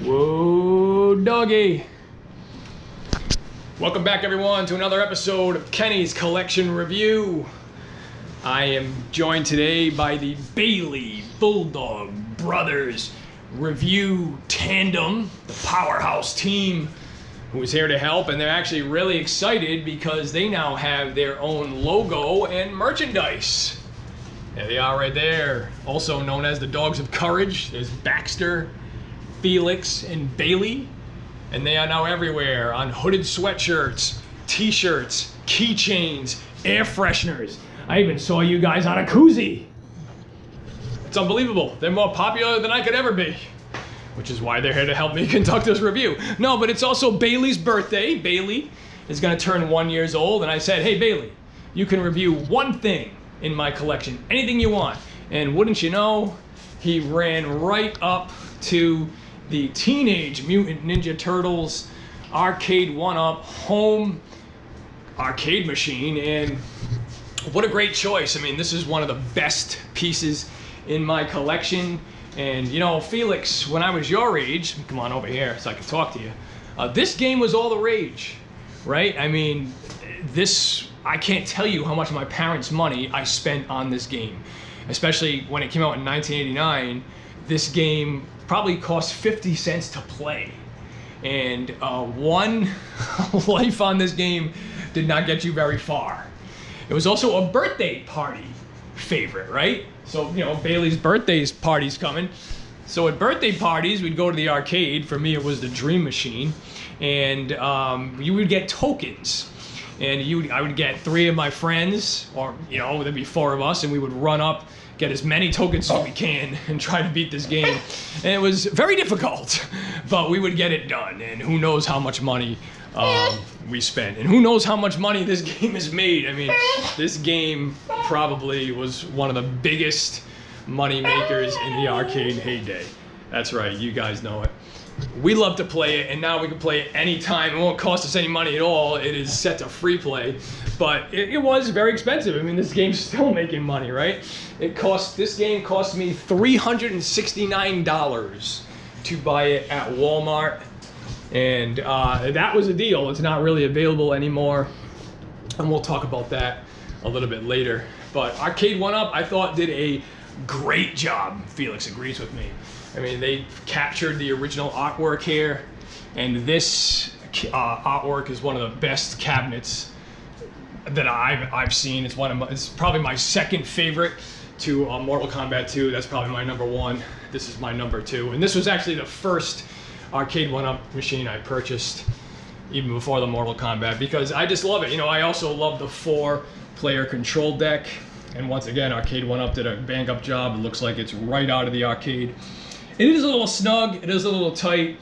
Whoa, doggy. Welcome back, everyone, to another episode of Kenny's Collection Review. I am joined today by the Bailey Bulldog Brothers review tandem, the powerhouse team, who is here to help, and they're actually really excited because they now have their own logo and merchandise. There they are right there, also known as the Dogs of Courage. There's Baxter, Felix, and Bailey, and they are now everywhere on hooded sweatshirts, t-shirts, keychains, air fresheners. I even saw you guys on a koozie. It's unbelievable. They're more popular than I could ever be, which is why they're here to help me conduct this review. No, but it's also Bailey's birthday. Bailey is gonna turn 1 year old, and I said, hey Bailey, you can review one thing in my collection, anything you want. And wouldn't you know, he ran right up to the Teenage Mutant Ninja Turtles Arcade1up home arcade machine, and what a great choice. I mean, this is one of the best pieces in my collection. And you know, Felix, when I was your age, come on over here so I can talk to you, this game was all the rage, right? I mean, I can't tell you how much of my parents' money I spent on this game, especially when it came out in 1989. This game probably cost 50 cents to play, and one life on this game did not get you very far. It was also a birthday party favorite, right? So, you know, Bailey's birthday party's coming. So at birthday parties, we'd go to the arcade. For me, it was the Dream Machine, and you would get tokens. And I would get 3 of my friends, or, you know, there'd be 4 of us, and we would run up, get as many tokens as we can, and try to beat this game. And it was very difficult, but we would get it done. And who knows how much money we spent, and who knows how much money this game has made. I mean, this game probably was one of the biggest money makers in the arcade heyday. That's right, you guys know it. We love to play it, and now we can play it anytime. It won't cost us any money at all. It is set to free play, but it was very expensive. I mean, this game's still making money, right? This game cost me $369 to buy it at Walmart, and that was a deal. It's not really available anymore, and we'll talk about that a little bit later. But Arcade1up, I thought, did a great job. Felix agrees with me. I mean, they captured the original artwork here, and this artwork is one of the best cabinets that I've seen. It's probably my second favorite to Mortal Kombat 2. That's probably my number 1. This is my number 2, and this was actually the first Arcade1up machine I purchased, even before the Mortal Kombat, because I just love it. You know, I also love the 4-player control deck, and once again, Arcade1up did a bang-up job. It looks like it's right out of the arcade. It is a little snug, it is a little tight.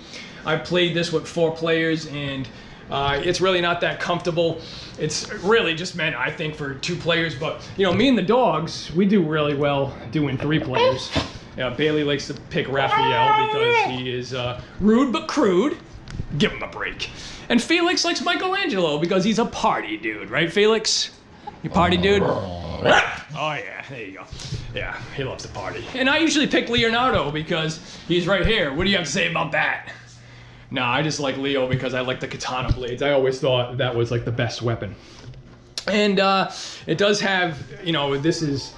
I played this with 4 players, and it's really not that comfortable. It's really just meant, I think, for 2 players, but you know, me and the dogs, we do really well doing 3 players. Bailey likes to pick Raphael because he is rude but crude. Give him a break. And Felix likes Michelangelo because he's a party dude, right, Felix? You party dude? Oh yeah, there you go. Yeah, he loves to party. And I usually pick Leonardo because he's right here. What do you have to say about that? Nah, I just like Leo because I like the katana blades. I always thought that was like the best weapon. And it does have, you know, this is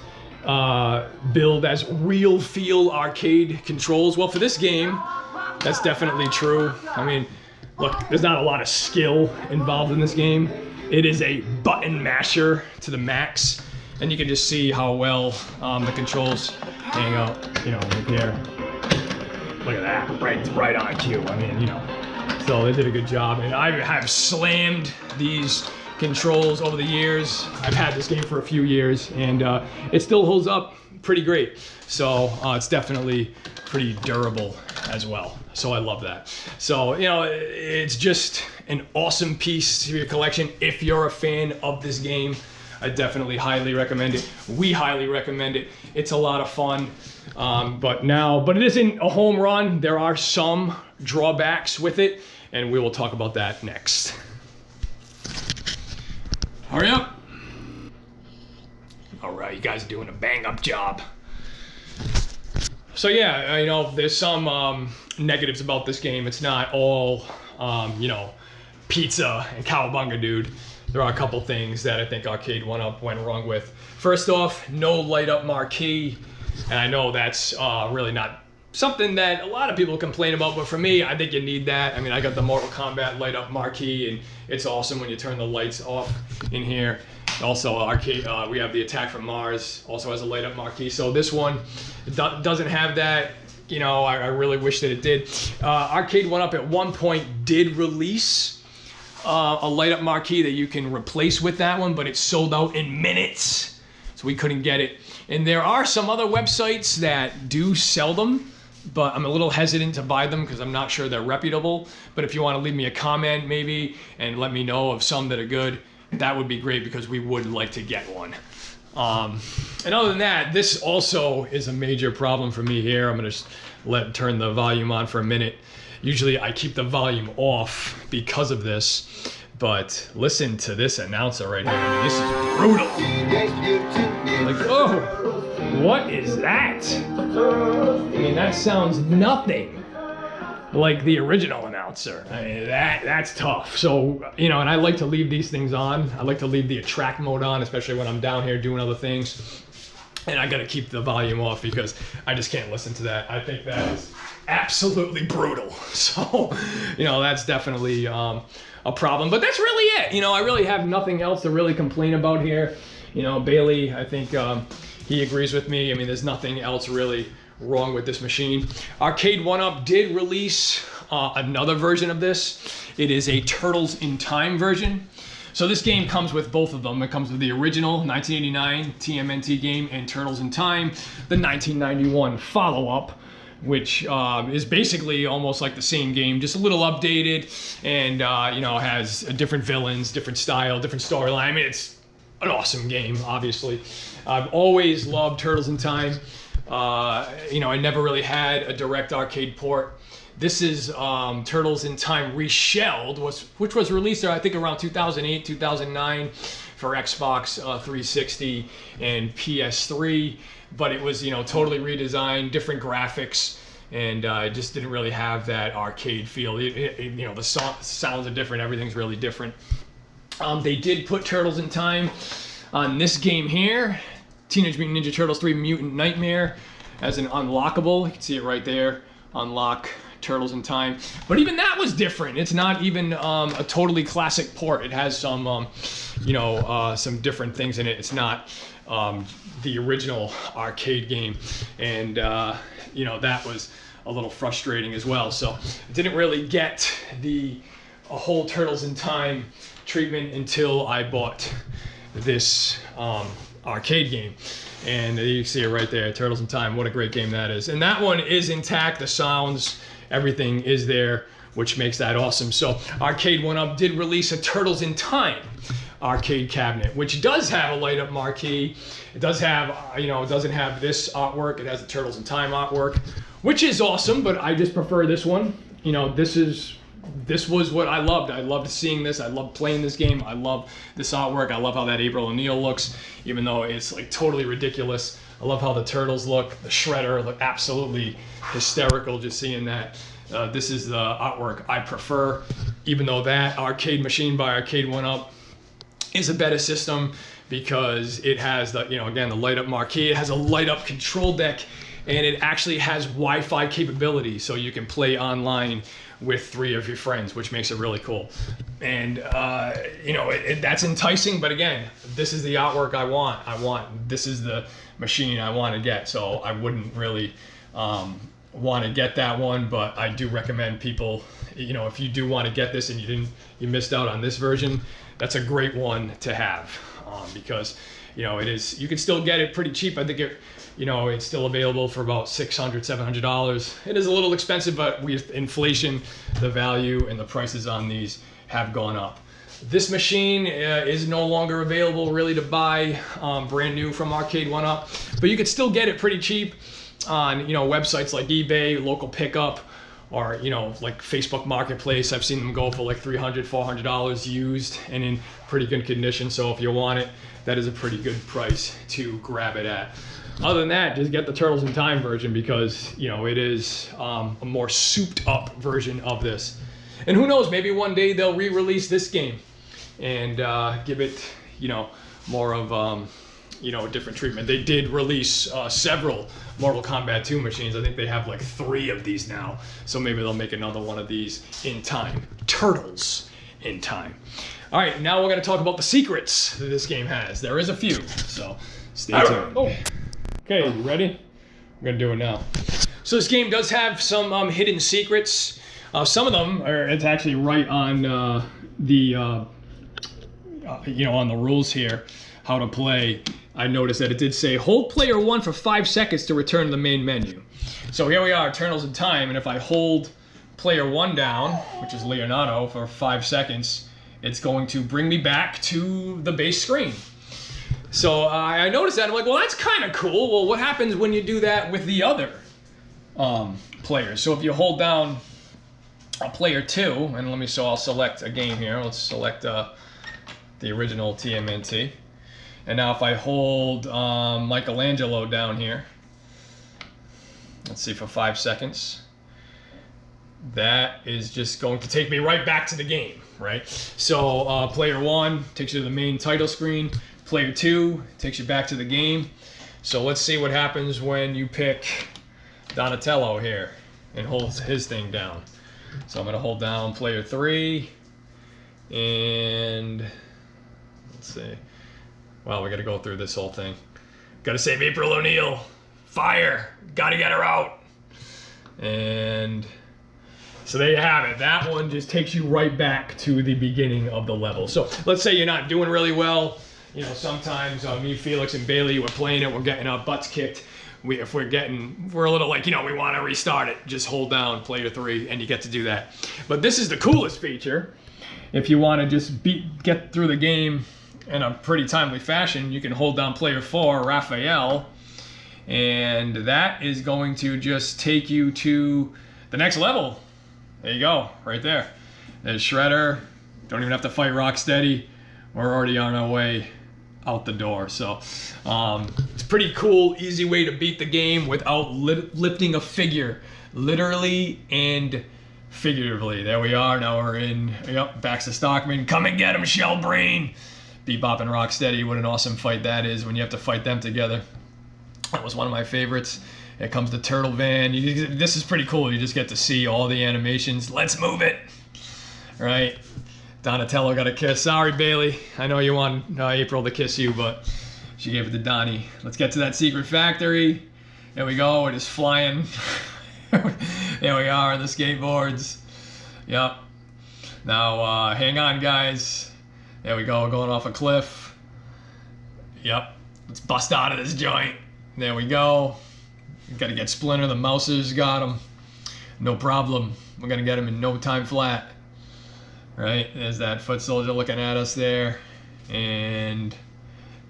billed as real feel arcade controls. Well, for this game, that's definitely true. I mean, look, there's not a lot of skill involved in this game. It is a button masher to the max, and you can just see how well the controls hang out, you know, right there. Look at that, right on cue. I mean, you know, so they did a good job, and I have slammed these controls over the years. I've had this game for a few years, and it still holds up pretty great. So it's definitely pretty durable as well. So I love that. So, you know, it's just an awesome piece to your collection. If you're a fan of this game, I definitely highly recommend it. We highly recommend it. It's a lot of fun. But it isn't a home run. There are some drawbacks with it, and we will talk about that next. Hurry up. All right, you guys are doing a bang-up job. So yeah, you know, there's some negatives about this game. It's not all, you know, pizza and Cowabunga Dude. There are a couple things that I think Arcade1up went wrong with. First off, no light-up marquee. And I know that's really not something that a lot of people complain about, but for me, I think you need that. I mean, I got the Mortal Kombat light-up marquee, and it's awesome when you turn the lights off in here. Also, arcade, we have the Attack from Mars, also has a light-up marquee. So this one doesn't have that. You know, I really wish that it did. Arcade1up at one point did release a light-up marquee that you can replace with that one, but it sold out in minutes, so we couldn't get it. And there are some other websites that do sell them, but I'm a little hesitant to buy them because I'm not sure they're reputable. But if you want to leave me a comment maybe and let me know of some that are good, that would be great because we would like to get one. And other than that, this also is a major problem for me here. I'm going to turn the volume on for a minute. Usually I keep the volume off because of this, but listen to this announcer right here. I mean, this is brutal. Like, oh, what is that? I mean, that sounds nothing like the original announcer. I mean, that's tough. So, you know, and I like to leave these things on. I like to leave the attract mode on, especially when I'm down here doing other things. And I gotta keep the volume off because I just can't listen to that. I think that is absolutely brutal. So, you know, that's definitely a problem. But that's really it. You know, I really have nothing else to really complain about here. You know, Bailey, I think he agrees with me. I mean, there's nothing else really wrong with this machine. Arcade1up did release another version of this. It is a Turtles in Time version. So this game comes with both of them. It comes with the original 1989 TMNT game and Turtles in Time, the 1991 follow-up, which is basically almost like the same game, just a little updated, and you know, has different villains, different style, different storyline. I mean, it's an awesome game, obviously. I've always loved Turtles in Time. You know, I never really had a direct arcade port. This is Turtles in Time Reshelled, which was released, I think, around 2008, 2009 for Xbox 360 and PS3. But it was, you know, totally redesigned, different graphics, and it just didn't really have that arcade feel. You know, the sounds are different, everything's really different. They did put Turtles in Time on this game here, Teenage Mutant Ninja Turtles 3 Mutant Nightmare, as an unlockable. You can see it right there, unlock Turtles in Time. But even that was different. It's not even a totally classic port. It has some, you know, some different things in it. It's not the original arcade game. And, you know, that was a little frustrating as well. So I didn't really get a whole Turtles in Time treatment until I bought this arcade game. And you see it right there, Turtles in Time. What a great game that is. And that one is intact. The sounds, everything is there, which makes that awesome. So Arcade1up did release a Turtles in Time arcade cabinet, which does have a light-up marquee. It does have, you know, it doesn't have this artwork. It has the Turtles in Time artwork, which is awesome, but I just prefer this one. You know, this was what I loved. I loved seeing this. I loved playing this game. I love this artwork. I love how that April O'Neil looks, even though it's like totally ridiculous. I love how the Turtles look. The Shredder look absolutely hysterical just seeing that. This is the artwork I prefer, even though that arcade machine by Arcade1up is a better system because it has the, you know, again, the light up marquee. It has a light up control deck, and it actually has Wi-Fi capability, so you can play online with 3 of your friends, which makes it really cool. And you know, that's enticing, but again, this is the artwork I want. This is the machine I want to get, so I wouldn't really want to get that one, but I do recommend people, you know, if you do want to get this and you missed out on this version, that's a great one to have, because, you know, you can still get it pretty cheap. I think you know, it's still available for about $600, $700. It is a little expensive, but with inflation, the value and the prices on these have gone up. This machine is no longer available really to buy brand new from Arcade1up, but you could still get it pretty cheap on, you know, websites like eBay, local pickup, or, you know, like Facebook Marketplace. I've seen them go for like $300, $400 used and in pretty good condition. So if you want it, that is a pretty good price to grab it at. other than that, just get the Turtles in Time version because, you know, it is a more souped up version of this. And who knows, maybe one day they'll re-release this game and give it, you know, more of, you know, a different treatment. They did release several Mortal Kombat 2 machines. I think they have like 3 of these now. So maybe they'll make another one of these in time. Turtles in Time. All right, now we're going to talk about the secrets that this game has. There is a few, so stay tuned. Oh. Okay, you ready? We're going to do it now. So this game does have some hidden secrets. Some of them are, it's actually right on you know, on the rules here, how to play. I noticed that it did say, hold player 1 for 5 seconds to return to the main menu. So here we are, Turtles in Time, and if I hold player 1 down, which is Leonardo, for 5 seconds, it's going to bring me back to the base screen. So I noticed that, I'm like, well, that's kind of cool. Well, what happens when you do that with the other players? So if you hold down player 2, and so I'll select a game here. Let's select the original TMNT. And now if I hold Michelangelo down here, let's see, for 5 seconds, that is just going to take me right back to the game, right? So player 1 takes you to the main title screen. Player 2 takes you back to the game. So let's see what happens when you pick Donatello here and holds his thing down. So I'm going to hold down player 3, and let's see. Wow, we got to go through this whole thing. Got to save April O'Neil. Fire. Got to get her out. And so there you have it. That one just takes you right back to the beginning of the level. So let's say you're not doing really well. You know, sometimes me, Felix, and Bailey, we're playing it. We're getting our butts kicked. If we're a little like, you know, we want to restart it. Just hold down player 3, and you get to do that. But this is the coolest feature. If you want to just get through the game in a pretty timely fashion, you can hold down player 4, Raphael, and that is going to just take you to the next level. There you go, right there. There's Shredder. Don't even have to fight Rocksteady. We're already on our way out the door. So it's a pretty cool, easy way to beat the game without lifting a figure, literally and figuratively. There we are. Now we're in, yep, Baxter Stockman. Come and get him, Shellbrain. Bebop and Rocksteady, what an awesome fight that is when you have to fight them together. That was one of my favorites. Here comes the Turtle Van. This is pretty cool. You just get to see all the animations. Let's move it. Right. Donatello got a kiss. Sorry, Bailey. I know you want April to kiss you, but she gave it to Donnie. Let's get to that secret factory. There we go. We're just flying. There we are on the skateboards. Yep. Now, hang on, guys. There we go, going off a cliff. Yep, let's bust out of this joint. There we go. Gotta get Splinter, the Mousers got him. No problem, we're gonna get him in no time flat. Right, there's that foot soldier looking at us there. And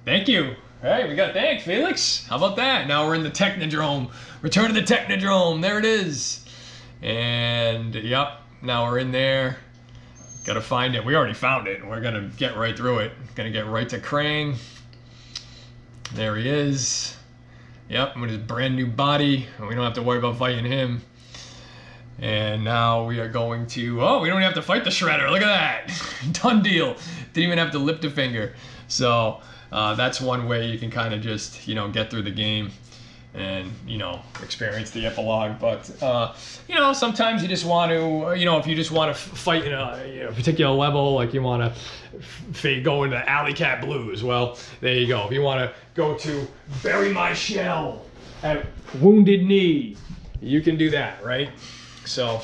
thank you. Hey, we got thanks, Felix. How about that? Now we're in the Technodrome. Return to the Technodrome, there it is. And yep, now we're in there. Gotta find it. We already found it. We're gonna get right through it. Gonna get right to Krang. There he is. Yep, with his brand new body. We don't have to worry about fighting him. And now we are going to, oh, we don't have to fight the Shredder. Look at that. Done deal. Didn't even have to lift a finger. So that's one way you can kind of just, you know, get through the game and, you know, experience the epilogue. But, you know, sometimes you just want to, you know, if you just want to fight in a particular level, like you want to go into Alley Cat Blues, well, there you go. If you want to go to Bury My Shell at Wounded Knee, you can do that, right? So,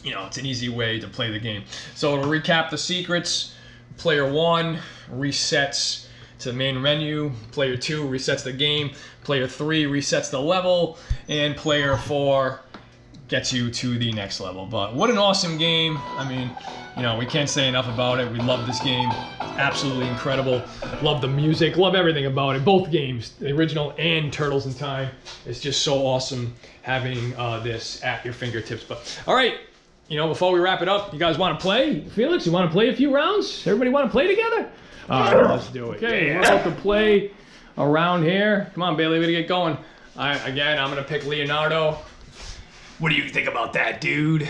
you know, it's an easy way to play the game. So to recap the secrets, player 1 resets to the main menu, player 2 resets the game, player 3 resets the level, and player 4 gets you to the next level. But what an awesome game. I mean, you know, we can't say enough about it. We love this game. Absolutely incredible. Love the music. Love everything about it. Both games, the original and Turtles in Time. It's just so awesome having this at your fingertips. But all right, you know, before we wrap it up, you guys want to play? Felix, you want to play a few rounds? Everybody want to play together? All right, let's do it. Okay, we're about to play around here. Come on, Bailey, we gotta get going. Again, I'm gonna pick Leonardo. What do you think about that, dude?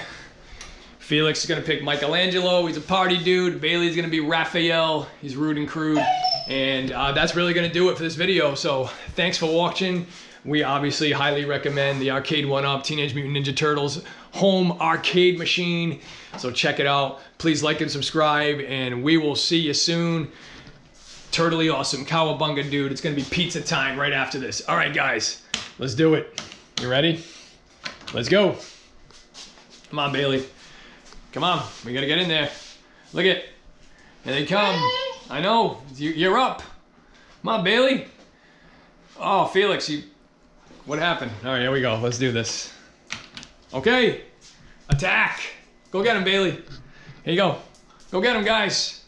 Felix is gonna pick Michelangelo. He's a party dude. Bailey's gonna be Raphael. He's rude and crude. And that's really gonna do it for this video. So thanks for watching. We obviously highly recommend the Arcade1up Teenage Mutant Ninja Turtles home arcade machine. So check it out. Please like and subscribe, and we will see you soon. Totally awesome. Cowabunga dude. It's gonna be pizza time right after this. All right, guys, let's do it. You ready? Let's go. Come on, Bailey. Come on, we gotta get in there. Look it. Here they come. I know, you're up. Come on, Bailey. Oh, Felix, what happened? All right, here we go. Let's do this. Okay, attack. Go get him, Bailey. Here you go. Go get him, guys.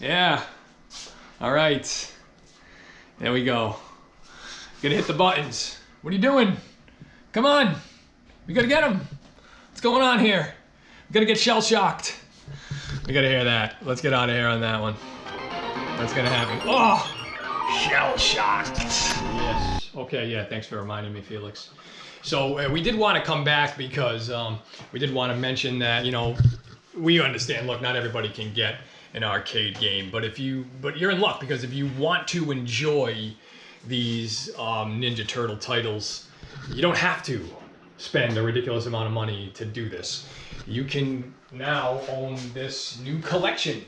Yeah. All right. There we go. Gonna hit the buttons. What are you doing? Come on. We gotta get him. What's going on here? We gotta get shell-shocked. We gotta hear that. Let's get out of here on that one. That's gonna happen. Oh! Shell-shocked. Yes. Okay, yeah, thanks for reminding me, Felix. So we did want to come back because we did want to mention that, you know, we understand, look, not everybody can get an arcade game, but you're in luck, because if you want to enjoy these Ninja Turtle titles, you don't have to spend a ridiculous amount of money to do this. You can now own this new collection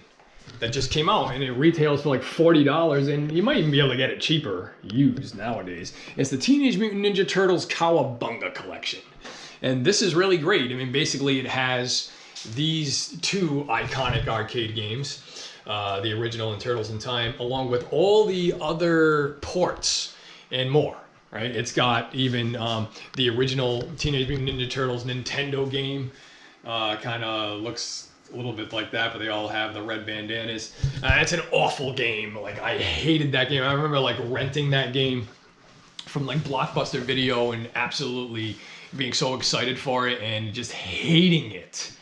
that just came out, and it retails for like $40, and you might even be able to get it cheaper used nowadays. It's the Teenage Mutant Ninja Turtles Cowabunga collection, and this is really great. I mean, basically it has these two iconic arcade games, the original and Turtles in Time, along with all the other ports and more. Right? It's got even the original Teenage Mutant Ninja Turtles Nintendo game. Kind of looks a little bit like that, but they all have the red bandanas. It's an awful game. Like, I hated that game. I remember like renting that game from like Blockbuster Video and absolutely being so excited for it and just hating it.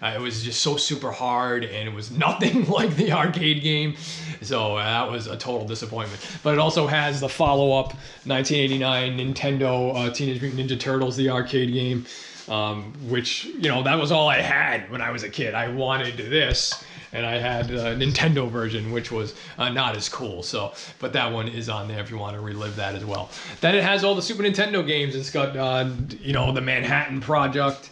It was just so super hard, and it was nothing like the arcade game. So that was a total disappointment. But it also has the follow-up 1989 Nintendo Teenage Mutant Ninja Turtles, the arcade game, which, you know, that was all I had when I was a kid. I wanted this, and I had a Nintendo version, which was not as cool. So, but that one is on there if you want to relive that as well. Then it has all the Super Nintendo games. It's got, you know, the Manhattan Project.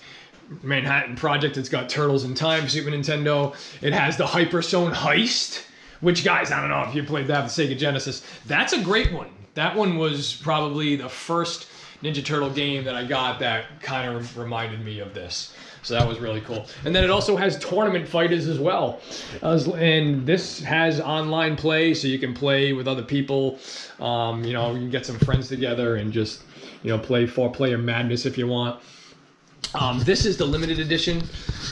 It's got Turtles in Time, Super Nintendo. It has the Hyperzone Heist, which, guys, I don't know if you played that with Sega Genesis. That's a great one. That one was probably the first Ninja Turtle game that I got that kind of reminded me of this. So that was really cool. And then it also has Tournament Fighters as well. And this has online play, so you can play with other people. You know, you can get some friends together and just, you know, play 4-player madness if you want. This is the limited edition,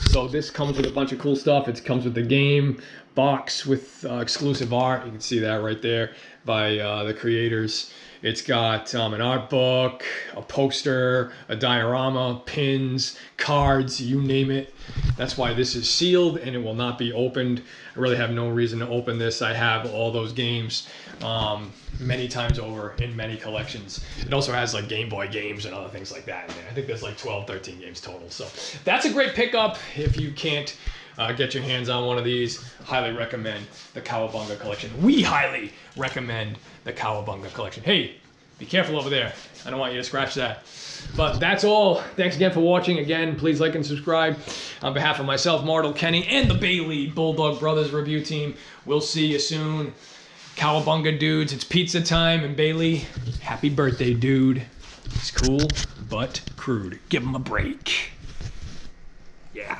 so this comes with a bunch of cool stuff. It comes with the game box with exclusive art. You can see that right there by the creators. It's got an art book, a poster, a diorama, pins, cards, you name it. That's why this is sealed and it will not be opened. I really have no reason to open this. I have all those games many times over in many collections. It also has like Game Boy games and other things like that in there. I think there's like 12, 13 games total. So that's a great pickup if you can't get your hands on one of these. Highly recommend the Cowabunga collection. We highly recommend the Cowabunga collection. Hey, be careful over there. I don't want you to scratch that. But that's all. Thanks again for watching. Again, please like and subscribe. On behalf of myself, Martel, Kenny, and the Bailey Bulldog Brothers review team, we'll see you soon. Cowabunga dudes, it's pizza time. And Bailey, happy birthday, dude. He's cool, but crude. Give him a break. Yeah.